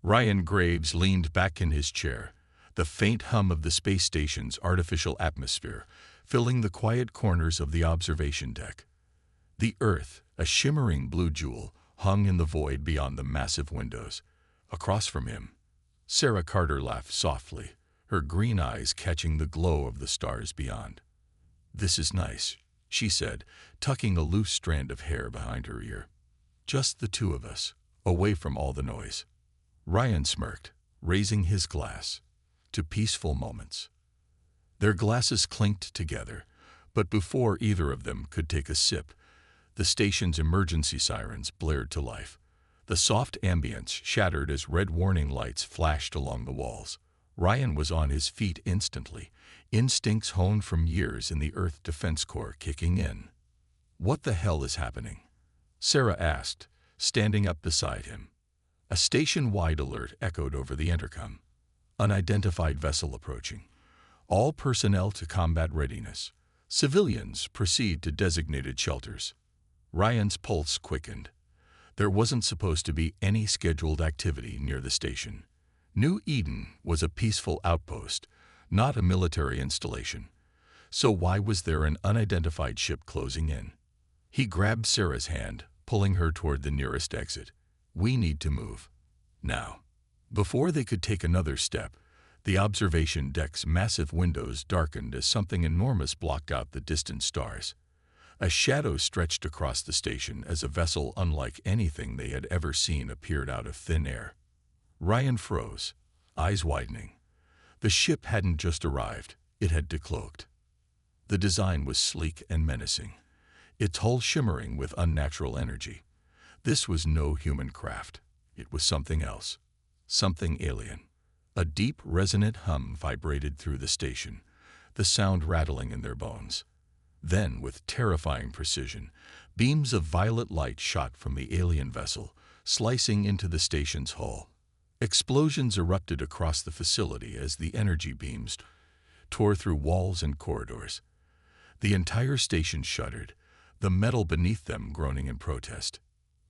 Ryan Graves leaned back in his chair, the faint hum of the space station's artificial atmosphere filling the quiet corners of the observation deck. The Earth, a shimmering blue jewel, hung in the void beyond the massive windows. Across from him, Sarah Carter laughed softly, her green eyes catching the glow of the stars beyond. "This is nice," she said, tucking a loose strand of hair behind her ear. "Just the two of us, away from all the noise." Ryan smirked, raising his glass. "To peaceful moments." Their glasses clinked together, but before either of them could take a sip, the station's emergency sirens blared to life. The soft ambience shattered as red warning lights flashed along the walls. Ryan was on his feet instantly, instincts honed from years in the Earth Defense Corps kicking in. "What the hell is happening?" Sarah asked, standing up beside him. A station-wide alert echoed over the intercom. "Unidentified vessel approaching. All personnel to combat readiness. Civilians proceed to designated shelters." Ryan's pulse quickened. There wasn't supposed to be any scheduled activity near the station. New Eden was a peaceful outpost, not a military installation. So why was there an unidentified ship closing in? He grabbed Sarah's hand, pulling her toward the nearest exit. "We need to move. Now." Before they could take another step, the observation deck's massive windows darkened as something enormous blocked out the distant stars. A shadow stretched across the station as a vessel unlike anything they had ever seen appeared out of thin air. Ryan froze, eyes widening. The ship hadn't just arrived, it had decloaked. The design was sleek and menacing, its hull shimmering with unnatural energy. This was no human craft. It was something else. Something alien. A deep, resonant hum vibrated through the station, the sound rattling in their bones. Then, with terrifying precision, beams of violet light shot from the alien vessel, slicing into the station's hull. Explosions erupted across the facility as the energy beams tore through walls and corridors. The entire station shuddered, the metal beneath them groaning in protest.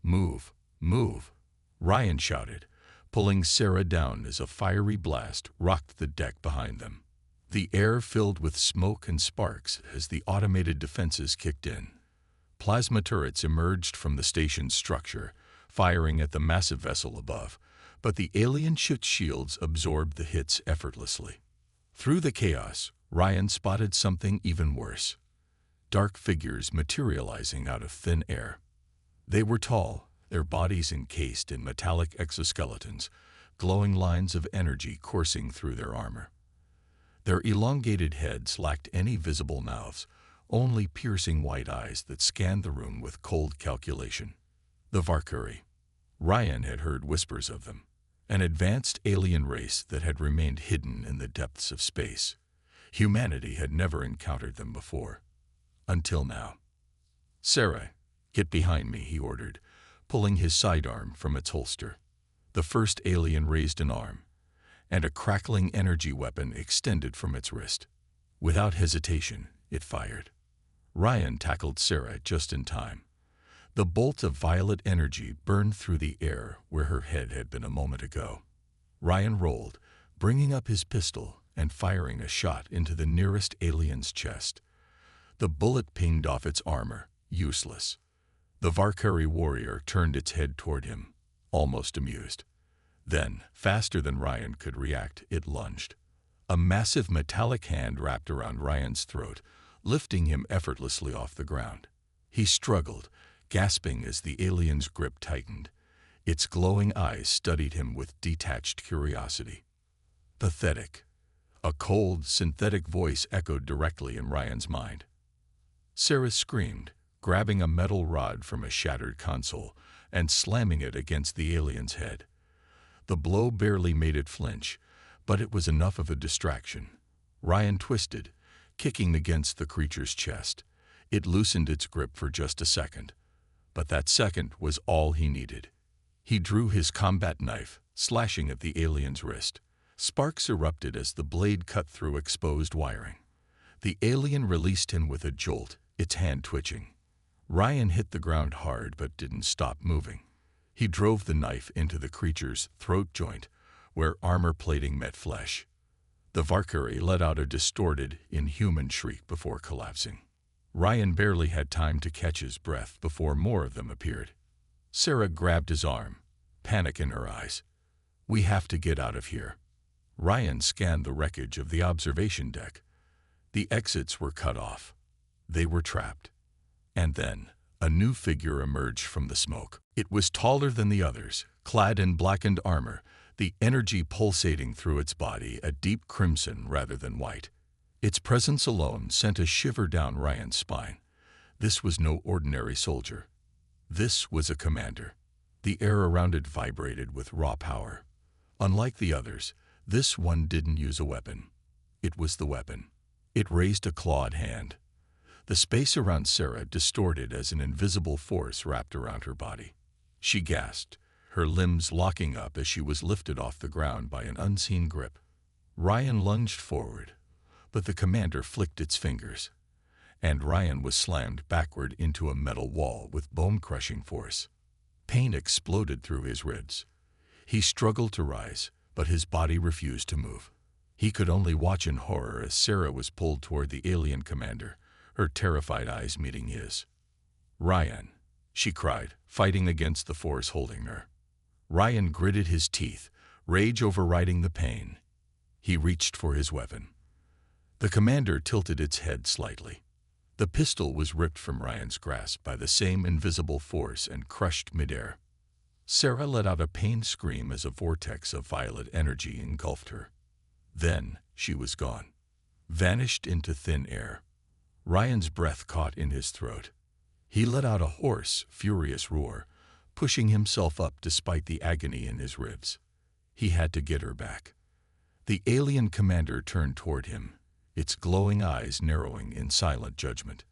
"Move, move," Ryan shouted, pulling Sarah down as a fiery blast rocked the deck behind them. The air filled with smoke and sparks as the automated defenses kicked in. Plasma turrets emerged from the station's structure, firing at the massive vessel above, but the alien ship's shields absorbed the hits effortlessly. Through the chaos, Ryan spotted something even worse. Dark figures materializing out of thin air. They were tall, their bodies encased in metallic exoskeletons, glowing lines of energy coursing through their armor. Their elongated heads lacked any visible mouths, only piercing white eyes that scanned the room with cold calculation. The Valkyrie. Ryan had heard whispers of them, an advanced alien race that had remained hidden in the depths of space. Humanity had never encountered them before. Until now. "Sarah, get behind me," he ordered, pulling his sidearm from its holster. The first alien raised an arm, and a crackling energy weapon extended from its wrist. Without hesitation, it fired. Ryan tackled Sarah just in time. The bolt of violet energy burned through the air where her head had been a moment ago. Ryan rolled, bringing up his pistol and firing a shot into the nearest alien's chest. The bullet pinged off its armor, useless. The Valkyrie warrior turned its head toward him, almost amused. Then, faster than Ryan could react, it lunged. A massive metallic hand wrapped around Ryan's throat, lifting him effortlessly off the ground. He struggled, gasping as the alien's grip tightened. Its glowing eyes studied him with detached curiosity. "Pathetic." A cold, synthetic voice echoed directly in Ryan's mind. Sarah screamed, grabbing a metal rod from a shattered console and slamming it against the alien's head. The blow barely made it flinch, but it was enough of a distraction. Ryan twisted, kicking against the creature's chest. It loosened its grip for just a second, but that second was all he needed. He drew his combat knife, slashing at the alien's wrist. Sparks erupted as the blade cut through exposed wiring. The alien released him with a jolt, its hand twitching. Ryan hit the ground hard but didn't stop moving. He drove the knife into the creature's throat joint, where armor plating met flesh. The Valkyrie let out a distorted, inhuman shriek before collapsing. Ryan barely had time to catch his breath before more of them appeared. Sarah grabbed his arm, panic in her eyes. "We have to get out of here." Ryan scanned the wreckage of the observation deck. The exits were cut off. They were trapped. And then, a new figure emerged from the smoke. It was taller than the others, clad in blackened armor, the energy pulsating through its body a deep crimson rather than white. Its presence alone sent a shiver down Ryan's spine. This was no ordinary soldier. This was a commander. The air around it vibrated with raw power. Unlike the others, this one didn't use a weapon. It was the weapon. It raised a clawed hand. The space around Sarah distorted as an invisible force wrapped around her body. She gasped, her limbs locking up as she was lifted off the ground by an unseen grip. Ryan lunged forward, but the commander flicked its fingers, and Ryan was slammed backward into a metal wall with bone-crushing force. Pain exploded through his ribs. He struggled to rise, but his body refused to move. He could only watch in horror as Sarah was pulled toward the alien commander, her terrified eyes meeting his. "Ryan," she cried, fighting against the force holding her. Ryan gritted his teeth, rage overriding the pain. He reached for his weapon. The commander tilted its head slightly. The pistol was ripped from Ryan's grasp by the same invisible force and crushed midair. Sarah let out a pained scream as a vortex of violet energy engulfed her. Then she was gone, vanished into thin air. Ryan's breath caught in his throat. He let out a hoarse, furious roar, pushing himself up despite the agony in his ribs. He had to get her back. The alien commander turned toward him, its glowing eyes narrowing in silent judgment.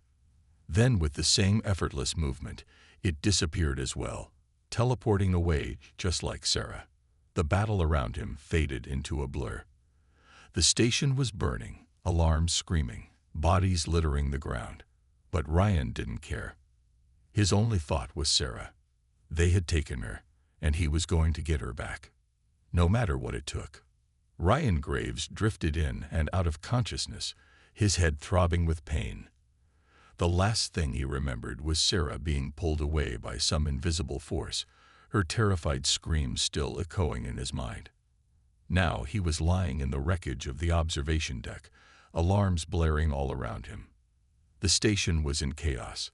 Then, with the same effortless movement, it disappeared as well, teleporting away just like Sarah. The battle around him faded into a blur. The station was burning, alarms screaming, bodies littering the ground. But Ryan didn't care. His only thought was Sarah. They had taken her, and he was going to get her back, no matter what it took. Ryan Graves drifted in and out of consciousness, his head throbbing with pain. The last thing he remembered was Sarah being pulled away by some invisible force, her terrified screams still echoing in his mind. Now he was lying in the wreckage of the observation deck, alarms blaring all around him. The station was in chaos.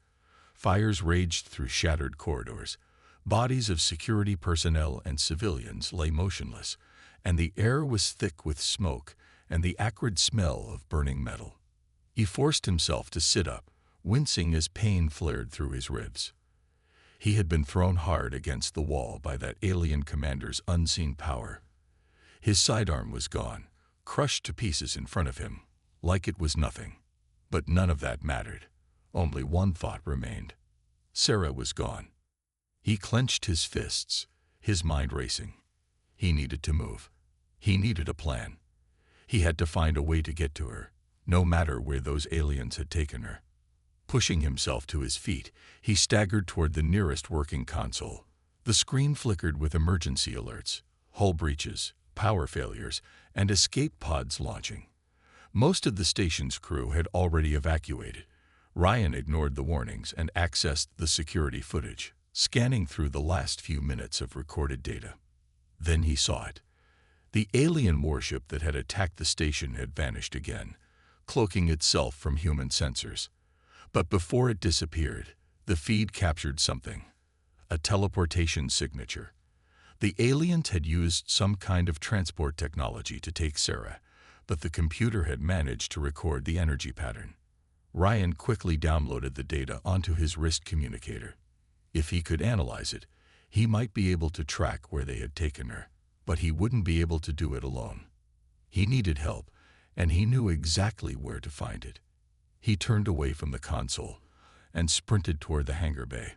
Fires raged through shattered corridors. Bodies of security personnel and civilians lay motionless, and the air was thick with smoke and the acrid smell of burning metal. He forced himself to sit up, wincing as pain flared through his ribs. He had been thrown hard against the wall by that alien commander's unseen power. His sidearm was gone, crushed to pieces in front of him, like it was nothing. But none of that mattered. Only one thought remained. Sarah was gone. He clenched his fists, his mind racing. He needed to move. He needed a plan. He had to find a way to get to her, no matter where those aliens had taken her. Pushing himself to his feet, he staggered toward the nearest working console. The screen flickered with emergency alerts, hull breaches, power failures, and escape pods launching. Most of the station's crew had already evacuated. Ryan ignored the warnings and accessed the security footage, scanning through the last few minutes of recorded data. Then he saw it. The alien warship that had attacked the station had vanished again, cloaking itself from human sensors. But before it disappeared, the feed captured something, a teleportation signature. The aliens had used some kind of transport technology to take Sarah, but the computer had managed to record the energy pattern. Ryan quickly downloaded the data onto his wrist communicator. If he could analyze it, he might be able to track where they had taken her, but he wouldn't be able to do it alone. He needed help, and he knew exactly where to find it. He turned away from the console and sprinted toward the hangar bay.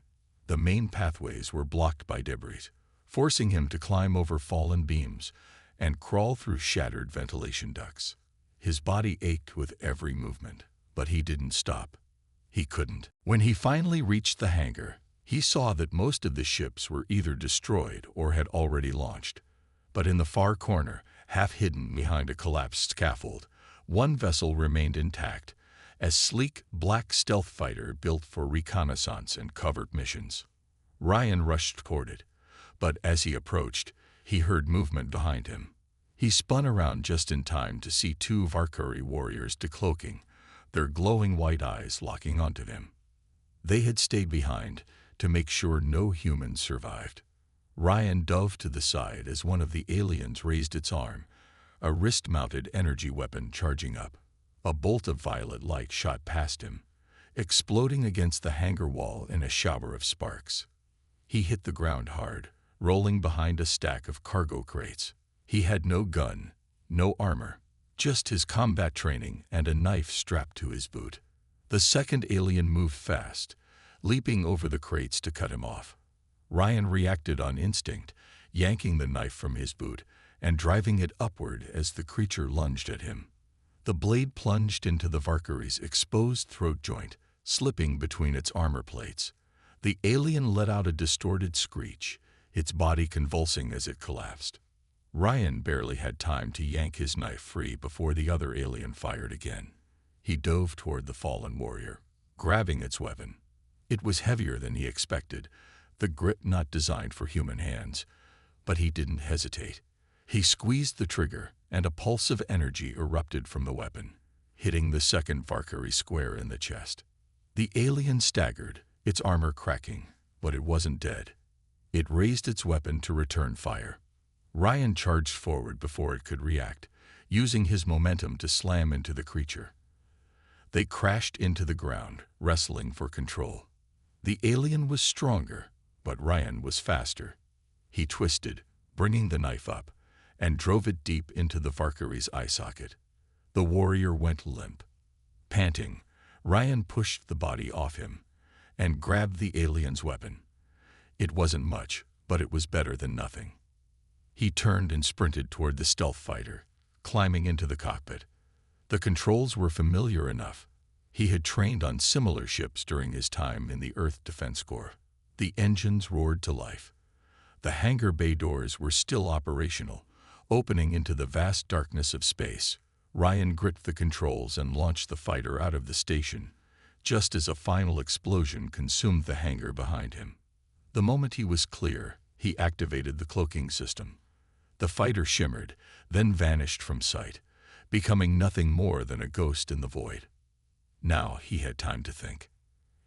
The main pathways were blocked by debris, forcing him to climb over fallen beams and crawl through shattered ventilation ducts. His body ached with every movement, but he didn't stop. He couldn't. When he finally reached the hangar, He saw that most of the ships were either destroyed or had already launched. But in the far corner, half hidden behind a collapsed scaffold, one vessel remained intact, a sleek black stealth fighter built for reconnaissance and covert missions. Ryan rushed toward it, but as he approached, he heard movement behind him. He spun around just in time to see two Valkyrie warriors decloaking, their glowing white eyes locking onto him. They had stayed behind to make sure no humans survived. Ryan dove to the side as one of the aliens raised its arm, a wrist-mounted energy weapon charging up. A bolt of violet light shot past him, exploding against the hangar wall in a shower of sparks. He hit the ground hard, rolling behind a stack of cargo crates. He had no gun, no armor, just his combat training and a knife strapped to his boot. The second alien moved fast, leaping over the crates to cut him off. Ryan reacted on instinct, yanking the knife from his boot and driving it upward as the creature lunged at him. The blade plunged into the Valkyrie's exposed throat joint, slipping between its armor plates. The alien let out a distorted screech, its body convulsing as it collapsed. Ryan barely had time to yank his knife free before the other alien fired again. He dove toward the fallen warrior, grabbing its weapon. It was heavier than he expected, the grip not designed for human hands, but he didn't hesitate. He squeezed the trigger, and a pulse of energy erupted from the weapon, hitting the second Valkyrie square in the chest. The alien staggered, its armor cracking, but it wasn't dead. It raised its weapon to return fire. Ryan charged forward before it could react, using his momentum to slam into the creature. They crashed into the ground, wrestling for control. The alien was stronger, but Ryan was faster. He twisted, bringing the knife up, and drove it deep into the Valkyrie's eye socket. The warrior went limp. Panting, Ryan pushed the body off him and grabbed the alien's weapon. It wasn't much, but it was better than nothing. He turned and sprinted toward the stealth fighter, climbing into the cockpit. The controls were familiar enough. He had trained on similar ships during his time in the Earth Defense Corps. The engines roared to life. The hangar bay doors were still operational, opening into the vast darkness of space. Ryan gripped the controls and launched the fighter out of the station, just as a final explosion consumed the hangar behind him. The moment he was clear, he activated the cloaking system. The fighter shimmered, then vanished from sight, becoming nothing more than a ghost in the void. Now he had time to think.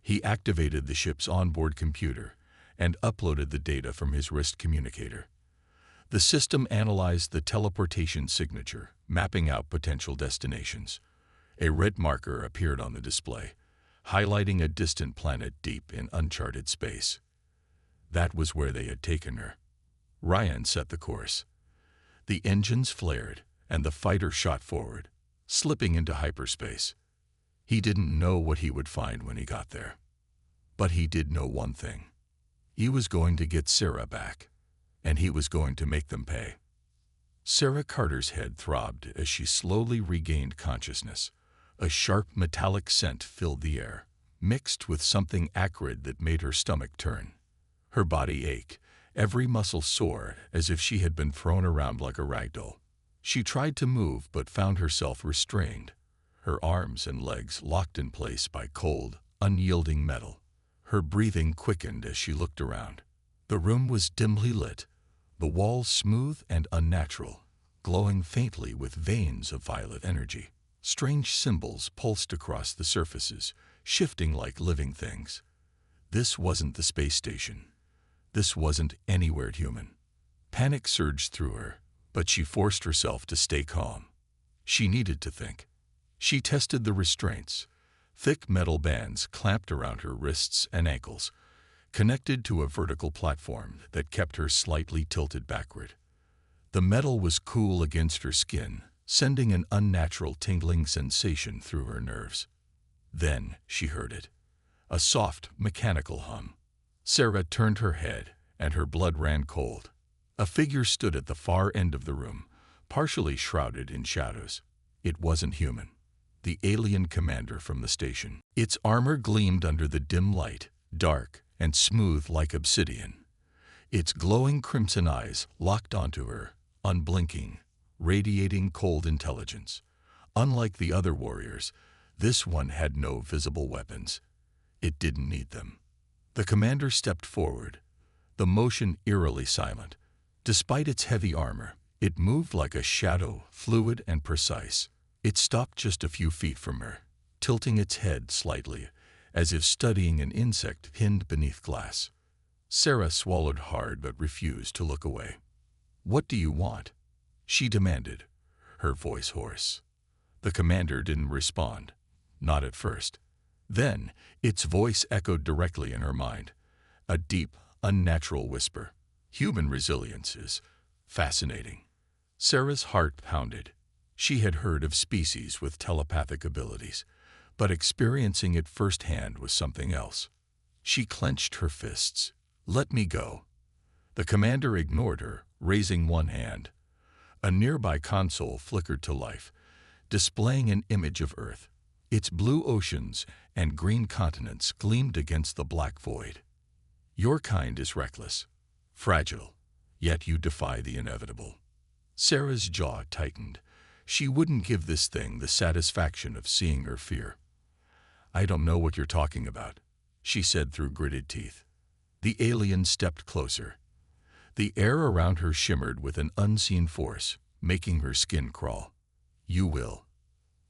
He activated the ship's onboard computer and uploaded the data from his wrist communicator. The system analyzed the teleportation signature, mapping out potential destinations. A red marker appeared on the display, highlighting a distant planet deep in uncharted space. That was where they had taken her. Ryan set the course. The engines flared, and the fighter shot forward, slipping into hyperspace. He didn't know what he would find when he got there. But he did know one thing. He was going to get Sarah back, and he was going to make them pay. Sarah Carter's head throbbed as she slowly regained consciousness. A sharp metallic scent filled the air, mixed with something acrid that made her stomach turn. Her body ached, every muscle sore, as if she had been thrown around like a ragdoll. She tried to move but found herself restrained, her arms and legs locked in place by cold, unyielding metal. Her breathing quickened as she looked around. The room was dimly lit, the walls smooth and unnatural, glowing faintly with veins of violet energy. Strange symbols pulsed across the surfaces, shifting like living things. This wasn't the space station. This wasn't anywhere human. Panic surged through her, but she forced herself to stay calm. She needed to think. She tested the restraints. Thick metal bands clamped around her wrists and ankles, connected to a vertical platform that kept her slightly tilted backward. The metal was cool against her skin, sending an unnatural tingling sensation through her nerves. Then she heard it, a soft, mechanical hum. Sarah turned her head, and her blood ran cold. A figure stood at the far end of the room, partially shrouded in shadows. It wasn't human. The alien commander from the station. Its armor gleamed under the dim light, dark and smooth like obsidian. Its glowing crimson eyes locked onto her, unblinking, radiating cold intelligence. Unlike the other warriors, this one had no visible weapons. It didn't need them. The commander stepped forward, the motion eerily silent. Despite its heavy armor, it moved like a shadow, fluid and precise. It stopped just a few feet from her, tilting its head slightly, as if studying an insect pinned beneath glass. Sarah swallowed hard but refused to look away. "What do you want?" she demanded, her voice hoarse. The commander didn't respond, not at first. Then, its voice echoed directly in her mind, a deep, unnatural whisper. Human resilience is fascinating. Sarah's heart pounded. She had heard of species with telepathic abilities, but experiencing it firsthand was something else. She clenched her fists. "Let me go." The commander ignored her, raising one hand. A nearby console flickered to life, displaying an image of Earth. Its blue oceans and green continents gleamed against the black void. "Your kind is reckless, fragile, yet you defy the inevitable." Sarah's jaw tightened. She wouldn't give this thing the satisfaction of seeing her fear. "I don't know what you're talking about," she said through gritted teeth. The alien stepped closer. The air around her shimmered with an unseen force, making her skin crawl. "You will."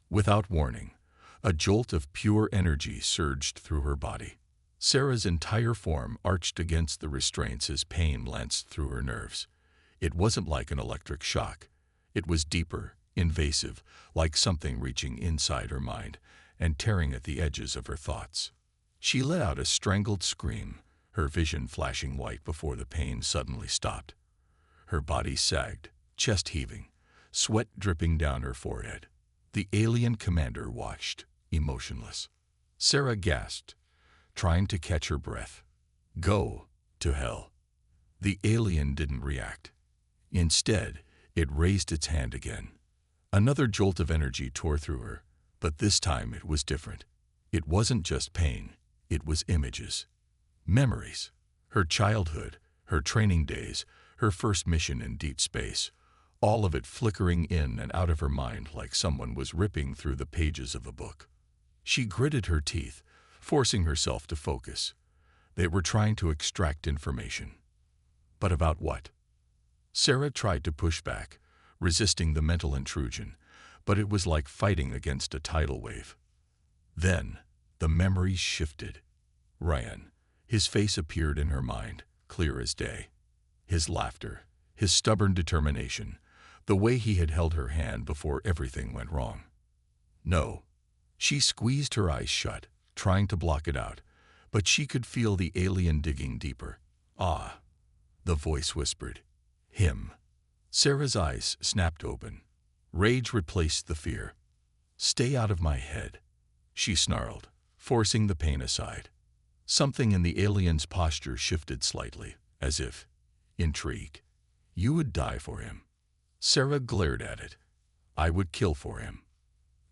Without warning, a jolt of pure energy surged through her body. Sarah's entire form arched against the restraints as pain lanced through her nerves. It wasn't like an electric shock. It was deeper, invasive, like something reaching inside her mind and tearing at the edges of her thoughts. She let out a strangled scream, her vision flashing white before the pain suddenly stopped. Her body sagged, chest heaving, sweat dripping down her forehead. The alien commander watched, emotionless. Sarah gasped, trying to catch her breath. "Go to hell." The alien didn't react. Instead, it raised its hand again. Another jolt of energy tore through her, but this time it was different. It wasn't just pain, it was images. Memories. Her childhood, her training days, her first mission in deep space. All of it flickering in and out of her mind like someone was ripping through the pages of a book. She gritted her teeth, forcing herself to focus. They were trying to extract information. But about what? Sarah tried to push back, resisting the mental intrusion, but it was like fighting against a tidal wave. Then, the memories shifted. Ryan. His face appeared in her mind, clear as day. His laughter, his stubborn determination, the way he had held her hand before everything went wrong. No. She squeezed her eyes shut, trying to block it out, but she could feel the alien digging deeper. "Ah," the voice whispered. "Him." Sarah's eyes snapped open. Rage replaced the fear. "Stay out of my head," she snarled, forcing the pain aside. Something in the alien's posture shifted slightly, as if intrigued. "You would die for him." Sarah glared at it. "I would kill for him."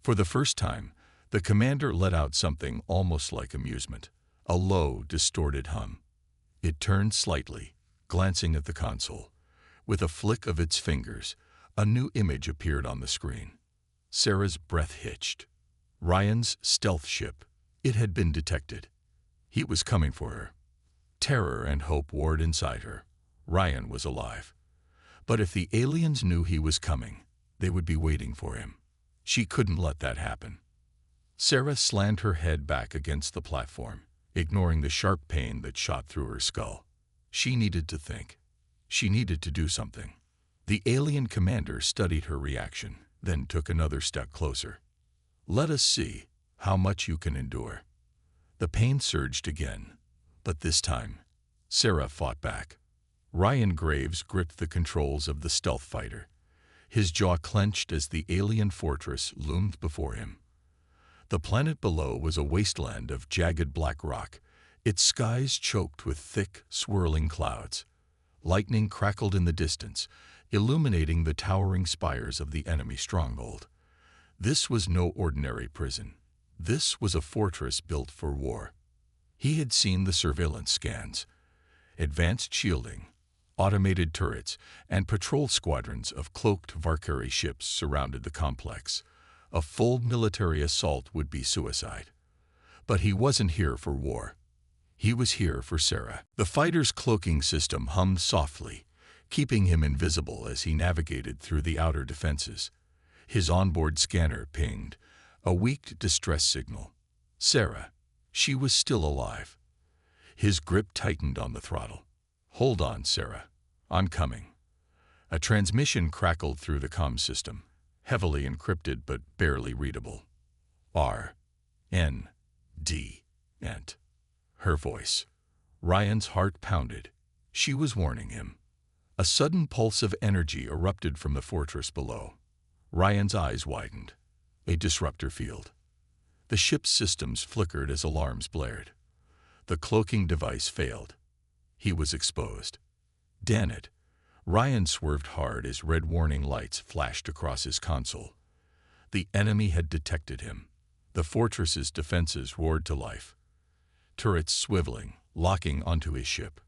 For the first time, the commander let out something almost like amusement, a low, distorted hum. It turned slightly, glancing at the console. With a flick of its fingers, a new image appeared on the screen. Sarah's breath hitched. Ryan's stealth ship. It had been detected. He was coming for her. Terror and hope warred inside her. Ryan was alive. But if the aliens knew he was coming, they would be waiting for him. She couldn't let that happen. Sarah slammed her head back against the platform, ignoring the sharp pain that shot through her skull. She needed to think. She needed to do something. The alien commander studied her reaction, then took another step closer. "Let us see how much you can endure." The pain surged again, but this time, Sarah fought back. Ryan Graves gripped the controls of the stealth fighter. His jaw clenched as the alien fortress loomed before him. The planet below was a wasteland of jagged black rock, its skies choked with thick, swirling clouds. Lightning crackled in the distance, illuminating the towering spires of the enemy stronghold. This was no ordinary prison. This was a fortress built for war. He had seen the surveillance scans, advanced shielding, automated turrets, and patrol squadrons of cloaked Valkyrie ships surrounded the complex. A full military assault would be suicide. But he wasn't here for war. He was here for Sarah. The fighter's cloaking system hummed softly, keeping him invisible as he navigated through the outer defenses. His onboard scanner pinged, a weak distress signal. Sarah. She was still alive. His grip tightened on the throttle. "Hold on, Sarah. I'm coming." A transmission crackled through the comm system, heavily encrypted but barely readable. R. N. D. Ent. Her voice. Ryan's heart pounded. She was warning him. A sudden pulse of energy erupted from the fortress below. Ryan's eyes widened. A disruptor field. The ship's systems flickered as alarms blared. The cloaking device failed. He was exposed. Damn it. Ryan swerved hard as red warning lights flashed across his console. The enemy had detected him. The fortress's defenses roared to life. Turrets swiveling, locking onto his ship.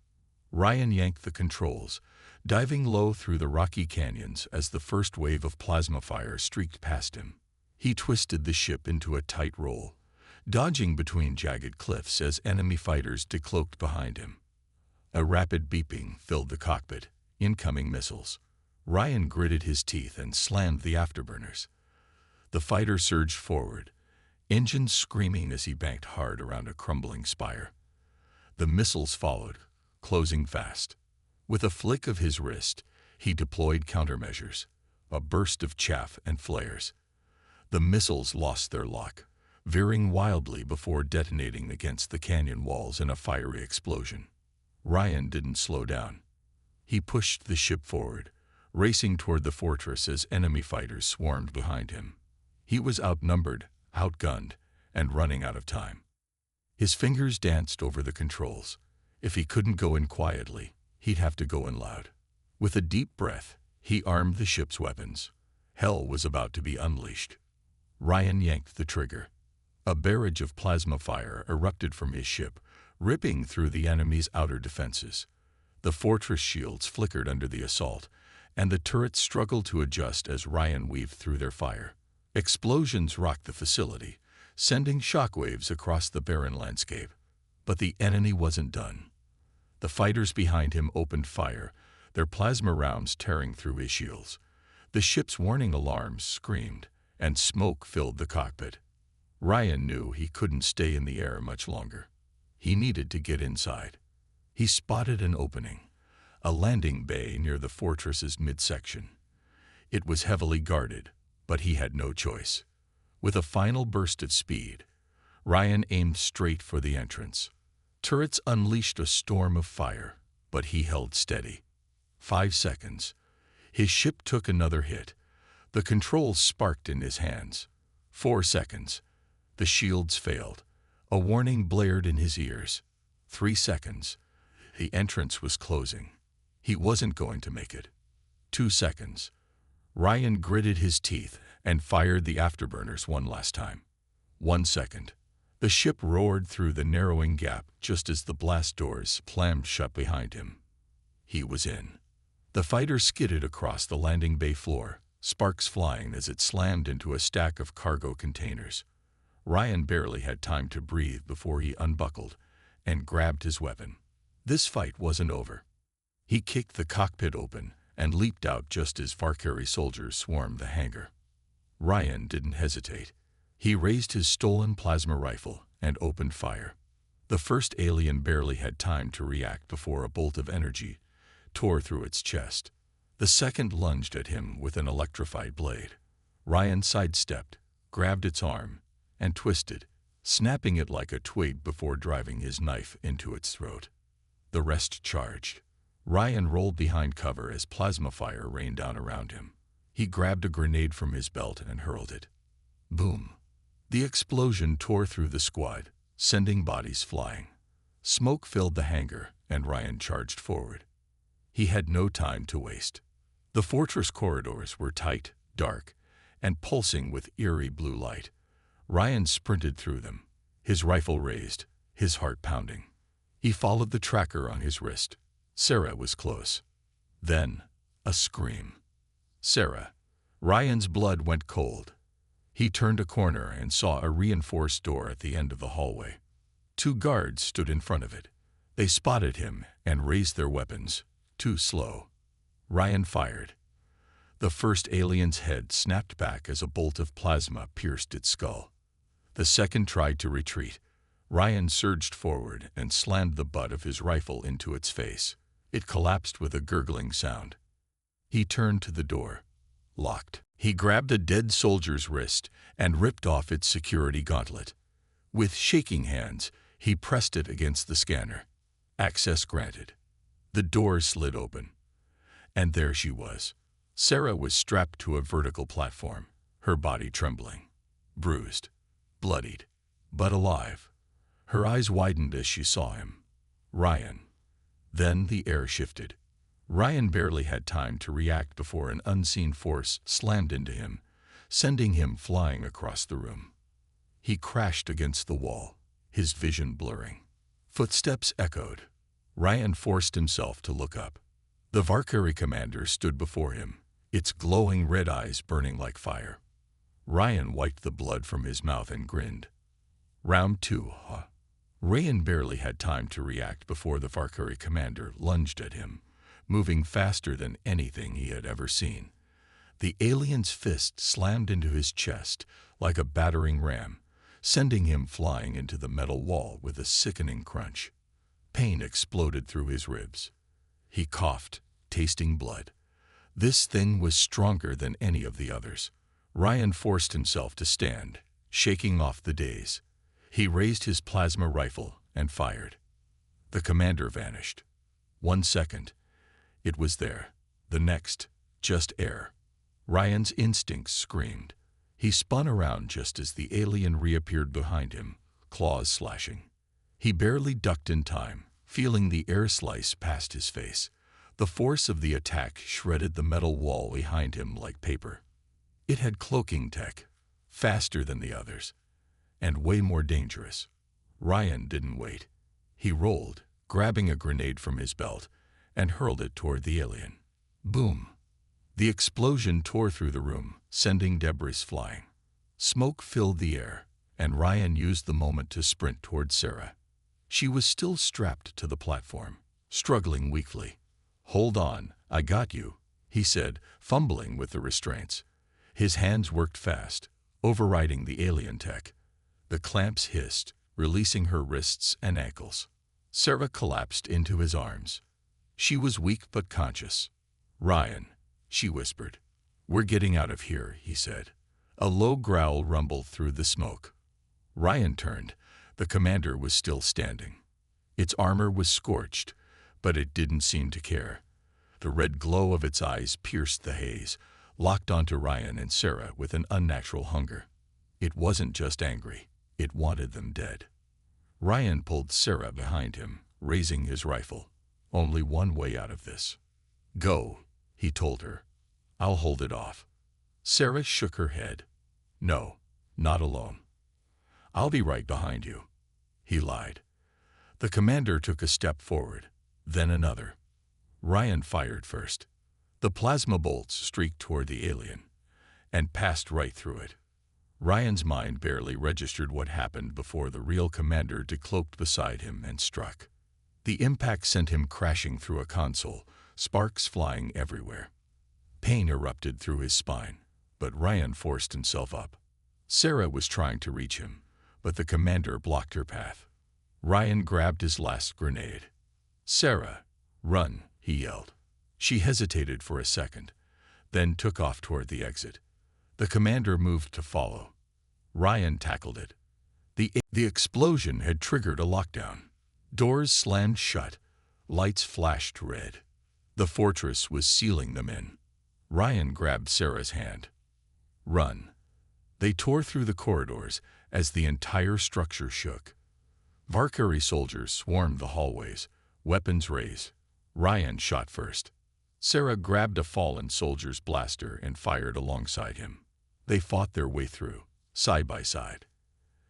Ryan yanked the controls, diving low through the rocky canyons as the first wave of plasma fire streaked past him. He twisted the ship into a tight roll, dodging between jagged cliffs as enemy fighters decloaked behind him. A rapid beeping filled the cockpit. Incoming missiles. Ryan gritted his teeth and slammed the afterburners. The fighter surged forward, engines screaming as he banked hard around a crumbling spire. The missiles followed, closing fast. With a flick of his wrist, he deployed countermeasures, a burst of chaff and flares. The missiles lost their lock, veering wildly before detonating against the canyon walls in a fiery explosion. Ryan didn't slow down. He pushed the ship forward, racing toward the fortress as enemy fighters swarmed behind him. He was outnumbered, outgunned, and running out of time. His fingers danced over the controls. If he couldn't go in quietly, he'd have to go in loud. With a deep breath, he armed the ship's weapons. Hell was about to be unleashed. Ryan yanked the trigger. A barrage of plasma fire erupted from his ship, ripping through the enemy's outer defenses. The fortress shields flickered under the assault, and the turrets struggled to adjust as Ryan weaved through their fire. Explosions rocked the facility, sending shockwaves across the barren landscape. But the enemy wasn't done. The fighters behind him opened fire, their plasma rounds tearing through his shields. The ship's warning alarms screamed, and smoke filled the cockpit. Ryan knew he couldn't stay in the air much longer. He needed to get inside. He spotted an opening, a landing bay near the fortress's midsection. It was heavily guarded, but he had no choice. With a final burst of speed, Ryan aimed straight for the entrance. Turrets unleashed a storm of fire, but he held steady. 5 seconds. His ship took another hit. The controls sparked in his hands. 4 seconds. The shields failed. A warning blared in his ears. 3 seconds. The entrance was closing. He wasn't going to make it. 2 seconds. Ryan gritted his teeth and fired the afterburners one last time. 1 second. The ship roared through the narrowing gap just as the blast doors slammed shut behind him. He was in. The fighter skidded across the landing bay floor, sparks flying as it slammed into a stack of cargo containers. Ryan barely had time to breathe before he unbuckled and grabbed his weapon. This fight wasn't over. He kicked the cockpit open and leaped out just as Valkyrie soldiers swarmed the hangar. Ryan didn't hesitate. He raised his stolen plasma rifle and opened fire. The first alien barely had time to react before a bolt of energy tore through its chest. The second lunged at him with an electrified blade. Ryan sidestepped, grabbed its arm, and twisted, snapping it like a twig before driving his knife into its throat. The rest charged. Ryan rolled behind cover as plasma fire rained down around him. He grabbed a grenade from his belt and hurled it. Boom. The explosion tore through the squad, sending bodies flying. Smoke filled the hangar, and Ryan charged forward. He had no time to waste. The fortress corridors were tight, dark, and pulsing with eerie blue light. Ryan sprinted through them, his rifle raised, his heart pounding. He followed the tracker on his wrist. Sarah was close. Then, a scream. Sarah. Ryan's blood went cold. He turned a corner and saw a reinforced door at the end of the hallway. 2 guards stood in front of it. They spotted him and raised their weapons. Too slow. Ryan fired. The first alien's head snapped back as a bolt of plasma pierced its skull. The second tried to retreat. Ryan surged forward and slammed the butt of his rifle into its face. It collapsed with a gurgling sound. He turned to the door. Locked. He grabbed a dead soldier's wrist and ripped off its security gauntlet. With shaking hands, he pressed it against the scanner. Access granted. The door slid open. And there she was. Sarah was strapped to a vertical platform, her body trembling. Bruised. Bloodied. But alive. Her eyes widened as she saw him. Ryan. Then the air shifted. Ryan barely had time to react before an unseen force slammed into him, sending him flying across the room. He crashed against the wall, his vision blurring. Footsteps echoed. Ryan forced himself to look up. The Valkyrie commander stood before him, its glowing red eyes burning like fire. Ryan wiped the blood from his mouth and grinned. Round 2, huh? Ryan barely had time to react before the Valkyrie commander lunged at him, moving faster than anything he had ever seen. The alien's fist slammed into his chest like a battering ram, sending him flying into the metal wall with a sickening crunch. Pain exploded through his ribs. He coughed, tasting blood. This thing was stronger than any of the others. Ryan forced himself to stand, shaking off the daze. He raised his plasma rifle and fired. The commander vanished. 1 second. It was there. The next, just air. Ryan's instincts screamed. He spun around just as the alien reappeared behind him, claws slashing. He barely ducked in time, feeling the air slice past his face. The force of the attack shredded the metal wall behind him like paper. It had cloaking tech, faster than the others, and way more dangerous. Ryan didn't wait. He rolled, grabbing a grenade from his belt, and hurled it toward the alien. Boom! The explosion tore through the room, sending debris flying. Smoke filled the air, and Ryan used the moment to sprint toward Sarah. She was still strapped to the platform, struggling weakly. "Hold on, I got you," he said, fumbling with the restraints. His hands worked fast, overriding the alien tech. The clamps hissed, releasing her wrists and ankles. Sarah collapsed into his arms. She was weak but conscious. "Ryan," she whispered. "We're getting out of here," he said. A low growl rumbled through the smoke. Ryan turned. The commander was still standing. Its armor was scorched, but it didn't seem to care. The red glow of its eyes pierced the haze, locked onto Ryan and Sarah with an unnatural hunger. It wasn't just angry. It wanted them dead. Ryan pulled Sarah behind him, raising his rifle. "Only one way out of this." "Go," he told her. "I'll hold it off." Sarah shook her head. "No, not alone. I'll be right behind you." He lied. The commander took a step forward, then another. Ryan fired first. The plasma bolts streaked toward the alien and passed right through it. Ryan's mind barely registered what happened before the real commander decloaked beside him and struck. The impact sent him crashing through a console, sparks flying everywhere. Pain erupted through his spine, but Ryan forced himself up. Sarah was trying to reach him, but the commander blocked her path. Ryan grabbed his last grenade. "Sarah, run," he yelled. She hesitated for a second, then took off toward the exit. The commander moved to follow. Ryan tackled it. The explosion had triggered a lockdown. Doors slammed shut. Lights flashed red. The fortress was sealing them in. Ryan grabbed Sarah's hand. "Run." They tore through the corridors as the entire structure shook. Valkyrie soldiers swarmed the hallways, weapons raised. Ryan shot first. Sarah grabbed a fallen soldier's blaster and fired alongside him. They fought their way through, side by side.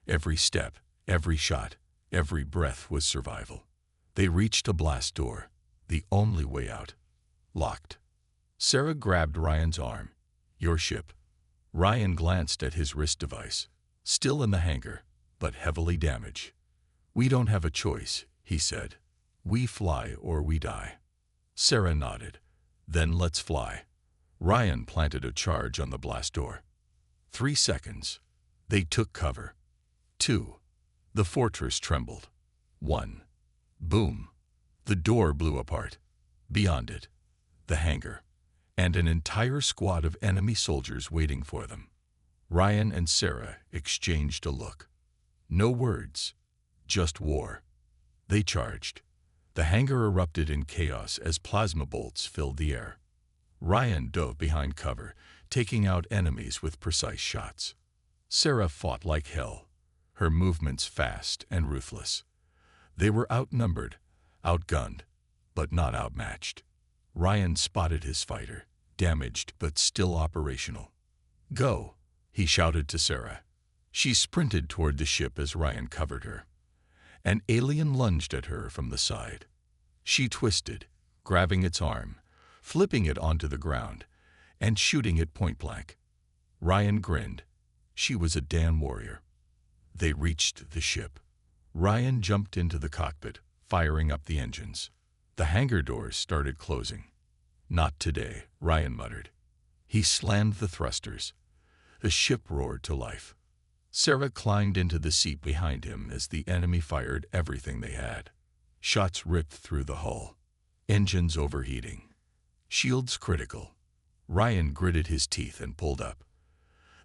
Every step, every shot, Every breath was survival. They reached a blast door, the only way out. Locked. Sarah grabbed Ryan's arm. Your ship. Ryan glanced at his wrist device. Still in the hangar, but heavily damaged. We don't have a choice, he said. We fly or we die. Sarah nodded. Then let's fly. Ryan planted a charge on the blast door. 3 seconds. They took cover. 2. The fortress trembled. 1. Boom. The door blew apart. Beyond it, the hangar, and an entire squad of enemy soldiers waiting for them. Ryan and Sarah exchanged a look. No words, just war. They charged. The hangar erupted in chaos as plasma bolts filled the air. Ryan dove behind cover, taking out enemies with precise shots. Sarah fought like hell, her movements fast and ruthless. They were outnumbered, outgunned, but not outmatched. Ryan spotted his fighter, damaged but still operational. Go, he shouted to Sarah. She sprinted toward the ship as Ryan covered her. An alien lunged at her from the side. She twisted, grabbing its arm, flipping it onto the ground, and shooting it point blank. Ryan grinned. She was a Dan warrior. They reached the ship. Ryan jumped into the cockpit, firing up the engines. The hangar doors started closing. Not today, Ryan muttered. He slammed the thrusters. The ship roared to life. Sarah climbed into the seat behind him as the enemy fired everything they had. Shots ripped through the hull. Engines overheating. Shields critical. Ryan gritted his teeth and pulled up.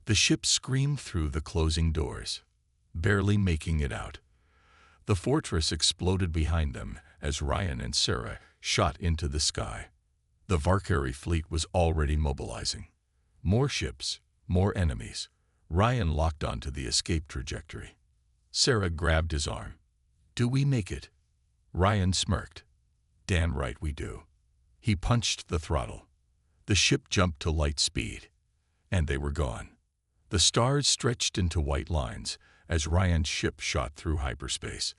The ship screamed through the closing doors, barely making it out. The fortress exploded behind them as Ryan and Sarah shot into the sky. The Valkyrie fleet was already mobilizing. More ships, more enemies. Ryan locked onto the escape trajectory. Sarah grabbed his arm. Do we make it? Ryan smirked. Damn right we do. He punched the throttle. The ship jumped to light speed, and they were gone. The stars stretched into white lines as Ryan's ship shot through hyperspace.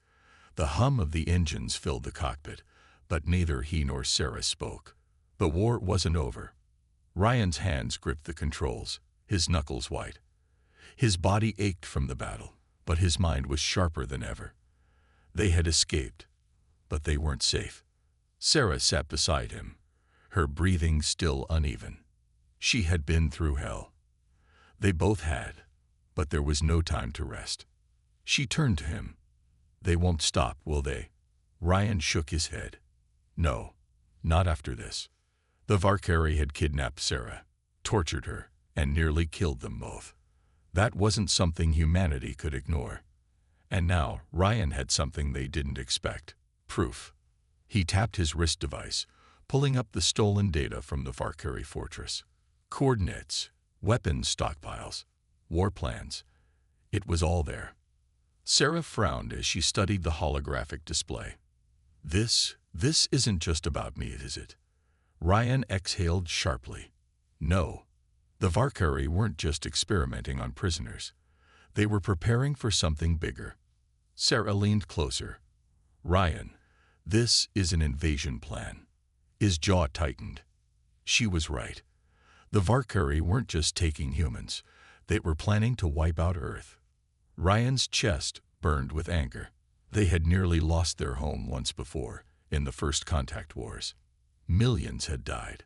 The hum of the engines filled the cockpit, but neither he nor Sarah spoke. The war wasn't over. Ryan's hands gripped the controls, his knuckles white. His body ached from the battle, but his mind was sharper than ever. They had escaped, but they weren't safe. Sarah sat beside him, her breathing still uneven. She had been through hell. They both had, but there was no time to rest. She turned to him. They won't stop, will they? Ryan shook his head. No, not after this. The Valkyrie had kidnapped Sarah, tortured her, and nearly killed them both. That wasn't something humanity could ignore. And now Ryan had something they didn't expect. Proof. He tapped his wrist device, pulling up the stolen data from the Valkyrie fortress. Coordinates, weapons stockpiles, war plans. It was all there. Sarah frowned as she studied the holographic display. This isn't just about me, is it? Ryan exhaled sharply. No. The Valkyrie weren't just experimenting on prisoners. They were preparing for something bigger. Sarah leaned closer. Ryan, this is an invasion plan. His jaw tightened. She was right. The Valkyrie weren't just taking humans. They were planning to wipe out Earth. Ryan's chest burned with anger. They had nearly lost their home once before, in the first contact wars. Millions had died.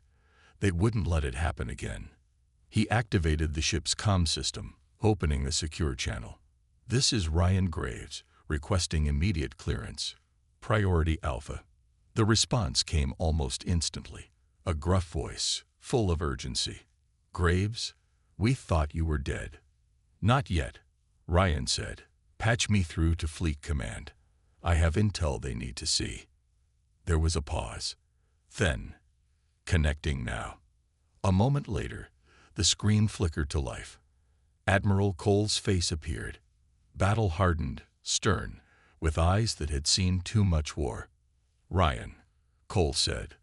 They wouldn't let it happen again. He activated the ship's comm system, opening a secure channel. This is Ryan Graves, requesting immediate clearance. Priority Alpha. The response came almost instantly. A gruff voice, full of urgency. Graves, we thought you were dead. Not yet, Ryan said. Patch me through to Fleet Command. I have intel they need to see. There was a pause. Then, connecting now. A moment later, the screen flickered to life. Admiral Cole's face appeared. Battle-hardened, stern, with eyes that had seen too much war. Ryan, Cole said.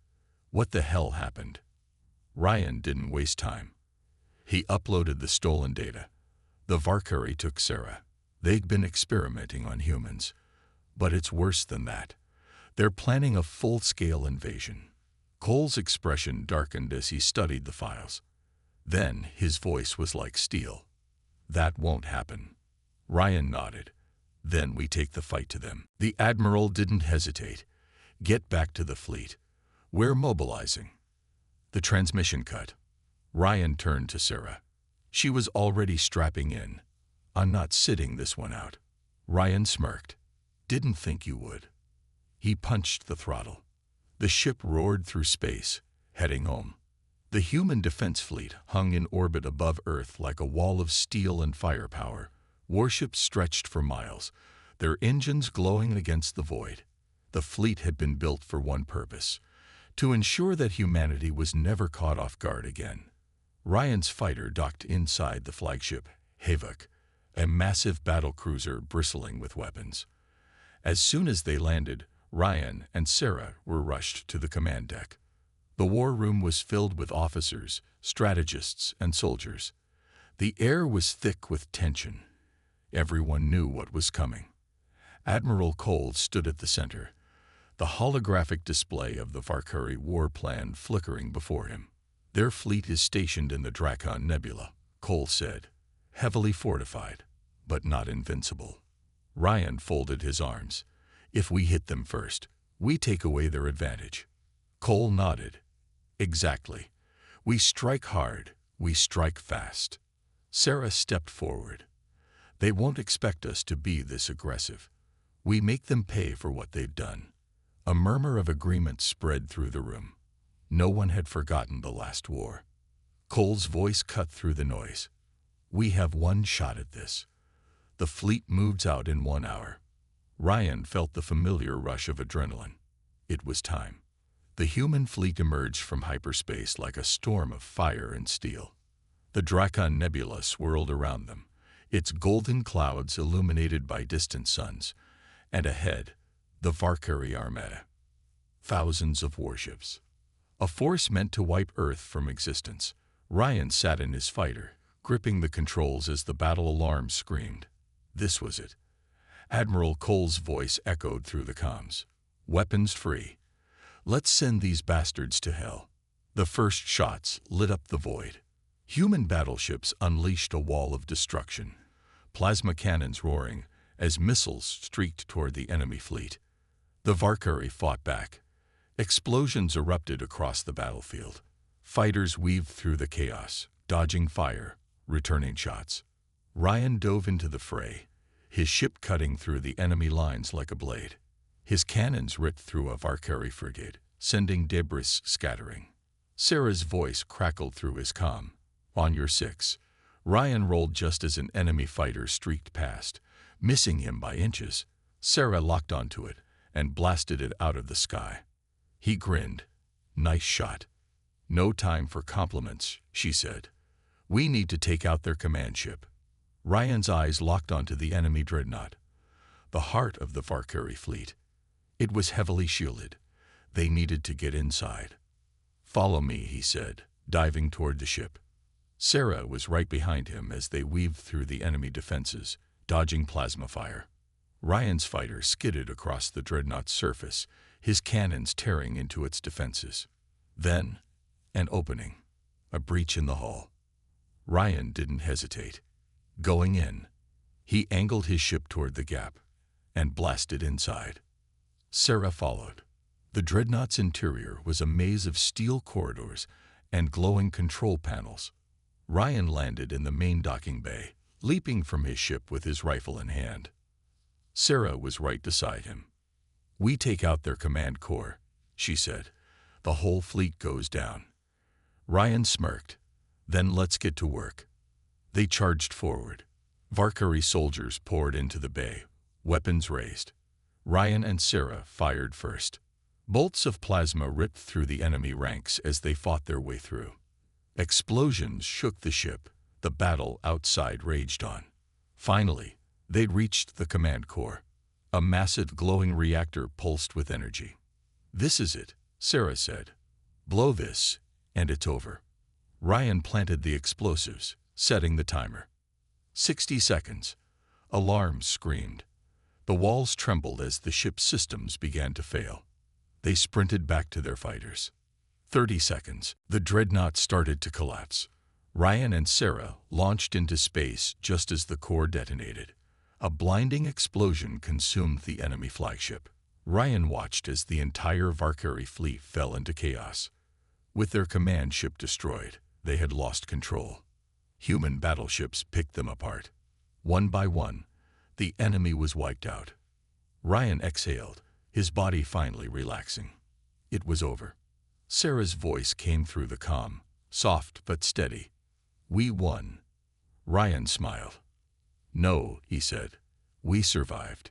What the hell happened? Ryan didn't waste time. He uploaded the stolen data. The Valkyrie took Sarah. They'd been experimenting on humans. But it's worse than that. They're planning a full-scale invasion. Cole's expression darkened as he studied the files. Then his voice was like steel. That won't happen. Ryan nodded. Then we take the fight to them. The Admiral didn't hesitate. Get back to the fleet. We're mobilizing. The transmission cut. Ryan turned to Sarah. She was already strapping in. I'm not sitting this one out. Ryan smirked. Didn't think you would. He punched the throttle. The ship roared through space, heading home. The human defense fleet hung in orbit above Earth like a wall of steel and firepower. Warships stretched for miles, their engines glowing against the void. The fleet had been built for one purpose: to ensure that humanity was never caught off guard again. Ryan's fighter docked inside the flagship, Havoc, a massive battlecruiser bristling with weapons. As soon as they landed, Ryan and Sarah were rushed to the command deck. The war room was filled with officers, strategists, and soldiers. The air was thick with tension. Everyone knew what was coming. Admiral Cole stood at the center, the holographic display of the Valkyrie war plan flickering before him. Their fleet is stationed in the Dracon Nebula, Cole said, heavily fortified, but not invincible. Ryan folded his arms. If we hit them first, we take away their advantage. Cole nodded. Exactly. We strike hard, we strike fast. Sarah stepped forward. They won't expect us to be this aggressive. We make them pay for what they've done. A murmur of agreement spread through the room. No one had forgotten the last war. Cole's voice cut through the noise. We have one shot at this. The fleet moves out in 1 hour. Ryan felt the familiar rush of adrenaline. It was time. The human fleet emerged from hyperspace like a storm of fire and steel. The Dracon Nebula swirled around them, its golden clouds illuminated by distant suns, and ahead, the Valkyrie Armada. Thousands of warships. A force meant to wipe Earth from existence. Ryan sat in his fighter, gripping the controls as the battle alarm screamed. This was it. Admiral Cole's voice echoed through the comms. Weapons free. Let's send these bastards to hell. The first shots lit up the void. Human battleships unleashed a wall of destruction, plasma cannons roaring as missiles streaked toward the enemy fleet. The Valkyrie fought back. Explosions erupted across the battlefield. Fighters weaved through the chaos, dodging fire, returning shots. Ryan dove into the fray, his ship cutting through the enemy lines like a blade. His cannons ripped through a Valkyrie frigate, sending debris scattering. Sarah's voice crackled through his comm. On your 6. Ryan rolled just as an enemy fighter streaked past, missing him by inches. Sarah locked onto it and blasted it out of the sky. He grinned. Nice shot. No time for compliments, she said. We need to take out their command ship. Ryan's eyes locked onto the enemy dreadnought, the heart of the Valkyrie fleet. It was heavily shielded. They needed to get inside. Follow me, he said, diving toward the ship. Sarah was right behind him as they weaved through the enemy defenses, dodging plasma fire. Ryan's fighter skidded across the dreadnought's surface, his cannons tearing into its defenses. Then, an opening, a breach in the hull. Ryan didn't hesitate. Going in, he angled his ship toward the gap and blasted inside. Sarah followed. The dreadnought's interior was a maze of steel corridors and glowing control panels. Ryan landed in the main docking bay, leaping from his ship with his rifle in hand. Sarah was right beside him. We take out their command core, she said. The whole fleet goes down. Ryan smirked. Then let's get to work. They charged forward. Valkyrie soldiers poured into the bay, weapons raised. Ryan and Sarah fired first. Bolts of plasma ripped through the enemy ranks as they fought their way through. Explosions shook the ship. The battle outside raged on. Finally, they'd reached the command core. A massive glowing reactor pulsed with energy. This is it, Sarah said. Blow this, and it's over. Ryan planted the explosives, setting the timer. 60 seconds. Alarms screamed. The walls trembled as the ship's systems began to fail. They sprinted back to their fighters. 30 seconds. The dreadnought started to collapse. Ryan and Sarah launched into space just as the core detonated. A blinding explosion consumed the enemy flagship. Ryan watched as the entire Valkyrie fleet fell into chaos. With their command ship destroyed, they had lost control. Human battleships picked them apart. One by one, the enemy was wiped out. Ryan exhaled, his body finally relaxing. It was over. Sarah's voice came through the comm, soft but steady. "We won." Ryan smiled. "No," he said. "We survived."